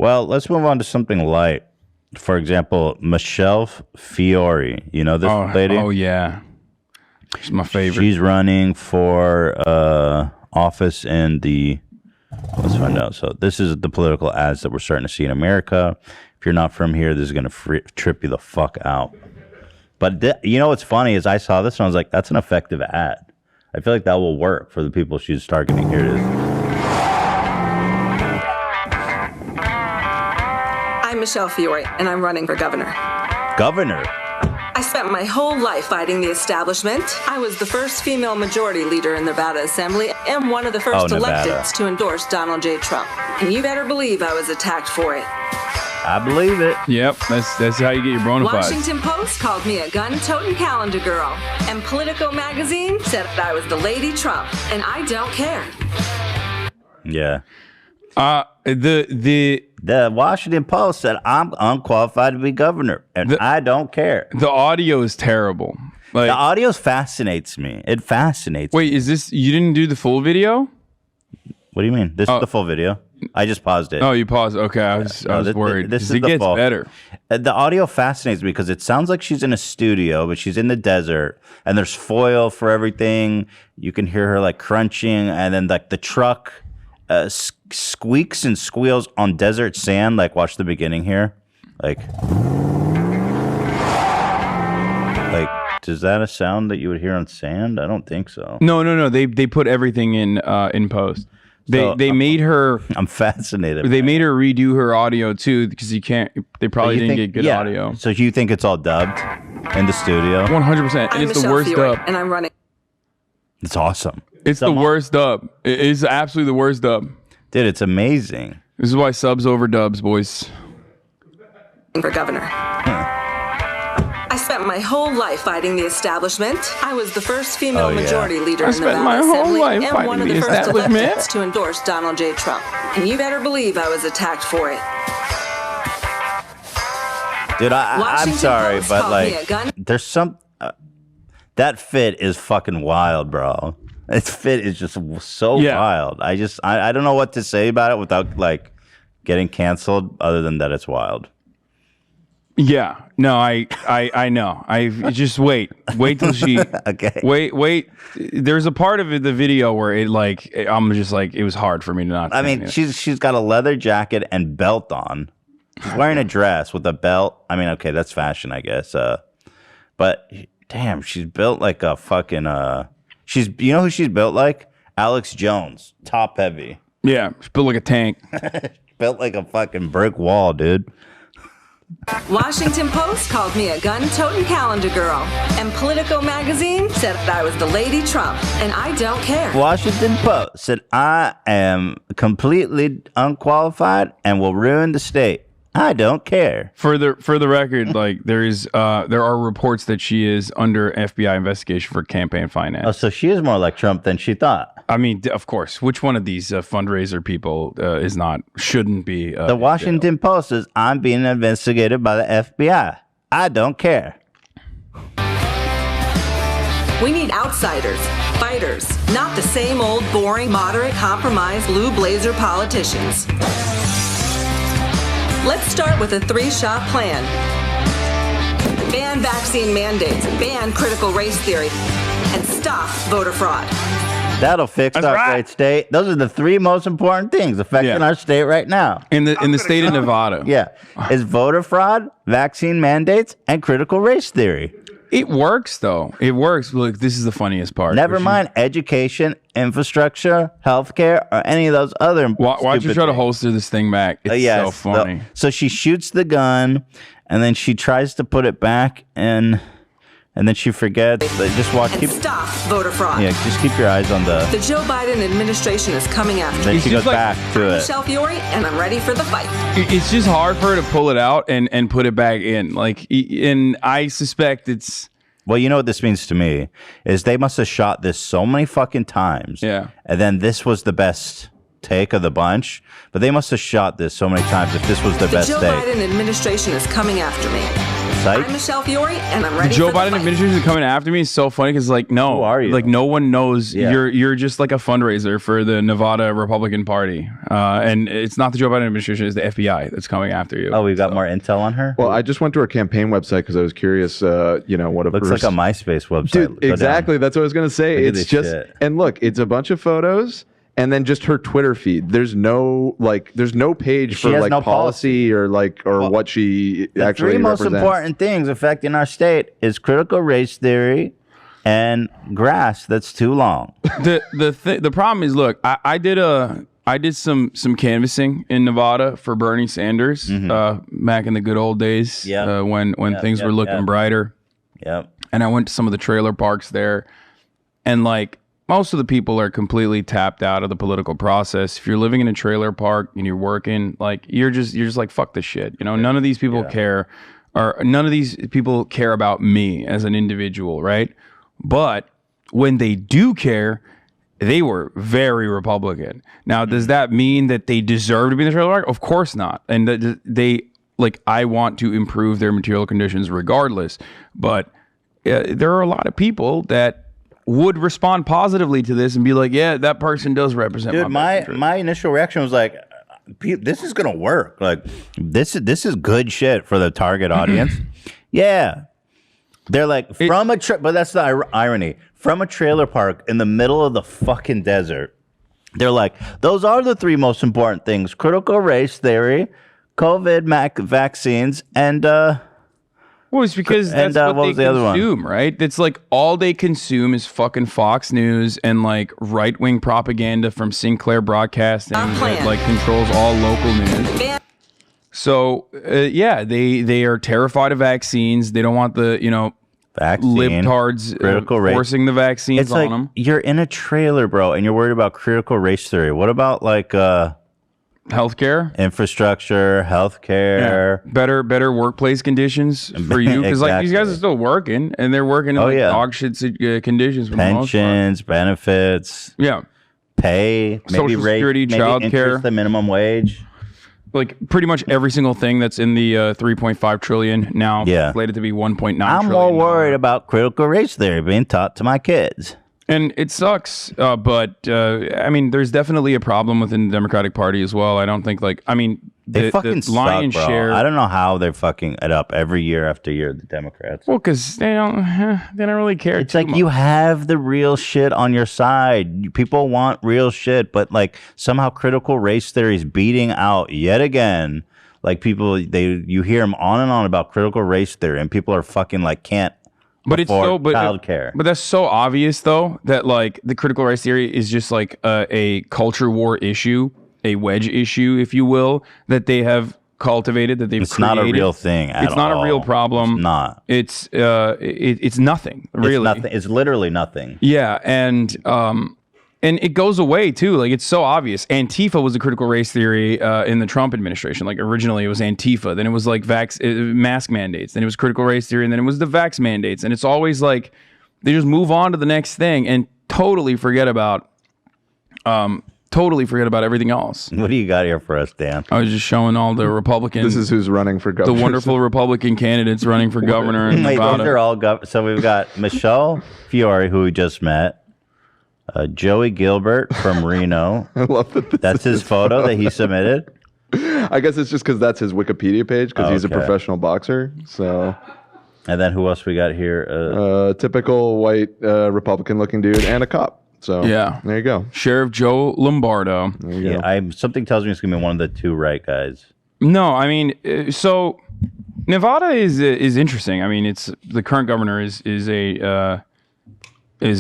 Well, let's move on to something light. For example, Michelle Fiore. You know this lady? Oh, yeah. She's my favorite. She's running for office in the... Let's find out. So this is the political ads that we're starting to see in America. If you're not from here, this is going to trip you the fuck out. But you know what's funny is I saw this and I was like, that's an effective ad. I feel like that will work for the people she's targeting. Here it is. I'm Michelle Fiore, and I'm running for governor. Governor? I spent my whole life fighting the establishment. I was the first female majority leader in the Nevada Assembly and one of the first electeds to endorse Donald J. Trump. And you better believe I was attacked for it. I believe it. Yep, that's how you get your bona fides. Washington Post called me a gun-toting calendar girl. And Politico magazine said I was the Lady Trump. And I don't care. Yeah. The Washington Post said I'm unqualified to be governor, and I don't care. The audio is terrible. Like, the audio fascinates me. It fascinates me. Wait, is this... You didn't do the full video? What do you mean? This is the full video. I just paused it. Oh, you paused. Okay, I was worried. This is it gets better. The audio fascinates me because it sounds like she's in a studio, but she's in the desert, and there's foil for everything. You can hear her like crunching, and then like the truck squeaks and squeals on desert sand. Like, watch the beginning here. Like, is that a sound that you would hear on sand? I don't think so. No. They put everything in post. They made her. I'm fascinated. They made her redo her audio too because you can't. They probably didn't get good audio. So you think it's all dubbed in the studio? 100%. And it's the worst dub. And I'm running. It's awesome. It's the worst dub. It is absolutely the worst dub. Dude, it's amazing. This is why subs over dubs, boys. For governor. I spent my whole life fighting the establishment. I was the first female majority leader in the Nevada Assembly and one of the first electeds to endorse Donald J. Trump. And you better believe I was attacked for it. Dude, I'm sorry, but like, there's some... that fit is fucking wild, bro. Its fit is just so wild. I don't know what to say about it without like getting canceled other than that it's wild. Yeah. No, I know. I just wait till she okay. Wait. There's a part of the video where I'm just like, it was hard for me to not. I mean, she's got a leather jacket and belt on. She's wearing a dress with a belt. I mean, okay, that's fashion, I guess. But damn, she's built like a fucking you know who she's built like? Alex Jones, top heavy. Yeah, she's built like a tank. Built like a fucking brick wall, dude. Washington Post called me a gun-toting calendar girl. And Politico magazine said I was the Lady Trump. And I don't care. Washington Post said I am completely unqualified and will ruin the state. I don't care. For the record, like there are reports that she is under FBI investigation for campaign finance. Oh, so she is more like Trump than she thought. I mean, of course. Which one of these fundraiser people shouldn't be? The Washington Post says I'm being investigated by the FBI. I don't care. We need outsiders, fighters, not the same old boring, moderate, compromise, blue blazer politicians. Let's start with a 3-shot plan. Ban vaccine mandates, ban critical race theory, and stop voter fraud. That'll fix our great state. Those are the 3 most important things affecting our state right now. In the state of Nevada. Yeah. Is voter fraud, vaccine mandates, and critical race theory. It works, though. It works. Look, this is the funniest part. Never mind education, infrastructure, healthcare, or any of those other. Why'd you try to holster this thing back? It's so funny. So she shoots the gun, and then she tries to put it back, and then she forgets. Just watch. Stop voter fraud. Yeah, just keep your eyes on the Joe Biden administration is coming after me. Then she goes back to it. Michelle Fiore, and I'm ready for the fight. It's just hard for her to pull it out and put it back in. And I suspect it's... Well, you know what this means to me is they must have shot this so many fucking times. Yeah. And then this was the best take of the bunch. But they must have shot this so many times if this was the best take. The Joe Biden administration is coming after me. Psych. I'm Michelle Fiore, and I'm ready. The Joe for the Biden fight. administration is coming after me. It's so funny because like, no, Who are you? like no one knows. Yeah. You're just like a fundraiser for the Nevada Republican Party, and it's not the Joe Biden administration; it's the FBI that's coming after you. Oh, we've got more intel on her. Well, I just went to her campaign website because I was curious. What a Looks like a MySpace website. Dude, Go exactly. down. That's what I was gonna say. Look at It's this just shit. and look, it's a bunch of photos and then just her Twitter feed. There's no page She for has like no policy or what she The actually three most represents. important things affecting our state is critical race theory and grass that's too long. The problem is, look, I did some canvassing in Nevada for Bernie Sanders back in the good old days when things were looking brighter. Yep. And I went to some of the trailer parks there, and like most of the people are completely tapped out of the political process. If you're living in a trailer park and you're working, like you're just like fuck this shit. You know, none of these people care, or none of these people care about me as an individual, right? But when they do care, they were very Republican. Now, does that mean that they deserve to be in the trailer park? Of course not. And that they like, I want to improve their material conditions regardless. But there are a lot of people that would respond positively to this and be like, yeah, that person does represent Dude, my my initial reaction was like, this is gonna work. Like this is good shit for the target audience. Yeah. They're like but that's the irony. From a trailer park in the middle of the fucking desert. They're like, those are the three most important things: critical race theory, COVID vaccines, and well, it's because that's what they consume, right? It's like all they consume is fucking Fox News and like right-wing propaganda from Sinclair Broadcasting that like controls all local news. So yeah, they are terrified of vaccines. They don't want the vaccine, libtards forcing the vaccines it's on like, them. You're in a trailer, bro, and you're worried about critical race theory. What about like healthcare, infrastructure, healthcare, better workplace conditions for you? Because like these guys are still working, and they're working in dog shit conditions. Pensions, benefits, pay, maybe Social Security, childcare, the minimum wage. Like pretty much every single thing that's in the 3.5 trillion now slated to be 1.9 trillion. I'm more worried about critical race theory being taught to my kids. And it sucks, but I mean, there's definitely a problem within the Democratic Party as well. I don't think they fucking the lion's suck, bro. share. I don't know how they're fucking it up every year after year. The Democrats. Well, because they don't really care. It's like you have the real shit on your side. People want real shit, but like somehow critical race theory is beating out yet again. Like people, you hear them on and on about critical race theory, and people are fucking like can't. But it's so, childcare. But that's so obvious, though, that like the critical race theory is just like a culture war issue, a wedge issue, if you will, that they have cultivated, that they've created. Not a real thing. It's not a real problem. It's not. It's nothing. Really, it's nothing. It's literally nothing. Yeah, and it goes away too. Like it's so obvious. Antifa was a critical race theory in the Trump administration. Like originally it was Antifa, then it was like mask mandates, then it was critical race theory, and then it was the vax mandates. And it's always like they just move on to the next thing and totally forget about everything else. What do you got here for us, Dan? I was just showing all the Republican. This is who's running for governor. The wonderful Republican candidates running for governor. Wait, those are all so we've got Michelle Fiore, who we just met. Joey Gilbert from Reno. I love that. That's his photo that he submitted. I guess it's just because that's his Wikipedia page because he's a professional boxer. So. And then who else we got here? Typical white Republican-looking dude and a cop. So yeah, there you go. Sheriff Joe Lombardo. There you go. Something tells me it's gonna be one of the two right guys. No, I mean, so Nevada is interesting. I mean, it's the current governor is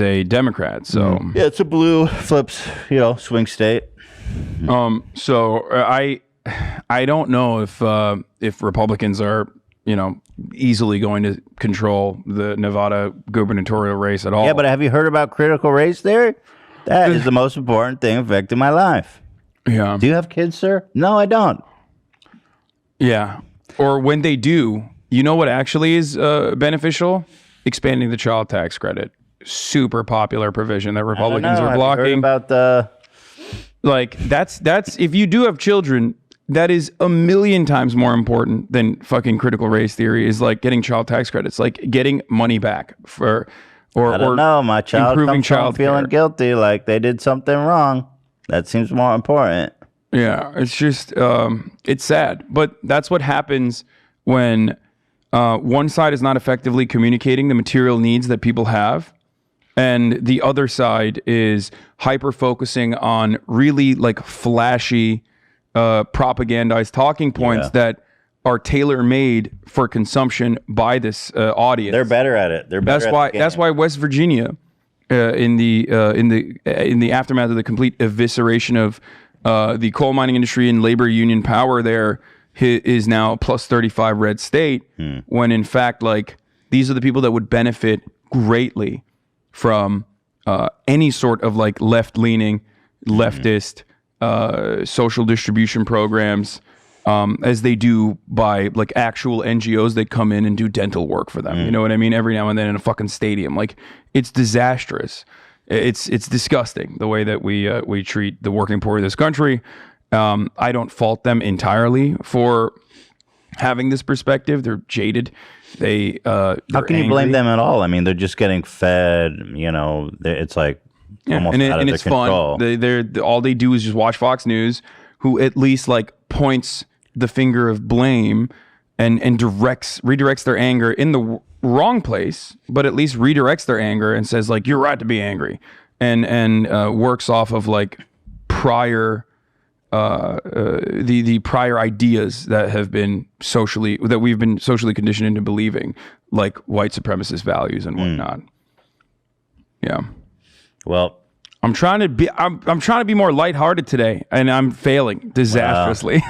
a Democrat, so yeah, it's a blue flips, swing state. So I don't know if Republicans are easily going to control the Nevada gubernatorial race at all. Yeah, but have you heard about critical race theory? That is the most important thing affecting my life. Yeah. Do you have kids, sir? No, I don't. Yeah. Or when they do, you know what actually is beneficial? Expanding the child tax credit. Super popular provision that Republicans are blocking. Have you heard about like that's if you do have children, that is a million times more important than fucking critical race theory is like getting child tax credits, like getting money back for, I don't know. My child improving comes home child feeling care. guilty, like they did something wrong. That seems more important. Yeah, it's just, it's sad. But that's what happens when one side is not effectively communicating the material needs that people have, and the other side is hyper-focusing on really like flashy, propagandized talking points that are tailor-made for consumption by this audience. They're better at it. They're better. That's why West Virginia, in the aftermath of the complete evisceration of the coal mining industry and labor union power, there is now a plus 35 red state. When in fact, like, these are the people that would benefit greatly from any sort of like left-leaning, leftist social distribution programs, as they do by like actual NGOs that come in and do dental work for them. You know what I mean? Every now and then in a fucking stadium. Like, it's disastrous. It's disgusting the way that we treat the working poor of this country. I don't fault them entirely for having this perspective. They're jaded. How can you blame them at all? I mean, they're just getting fed. You know, it's like almost out of their control. Fun. All they do is just watch Fox News, who at least like points the finger of blame and redirects their anger in the wrong place, but at least redirects their anger and says like, you're right to be angry, and works off of like prior the prior ideas that we've been socially conditioned into believing, like white supremacist values and whatnot. Yeah. Well, I'm trying to be more lighthearted today, and I'm failing disastrously.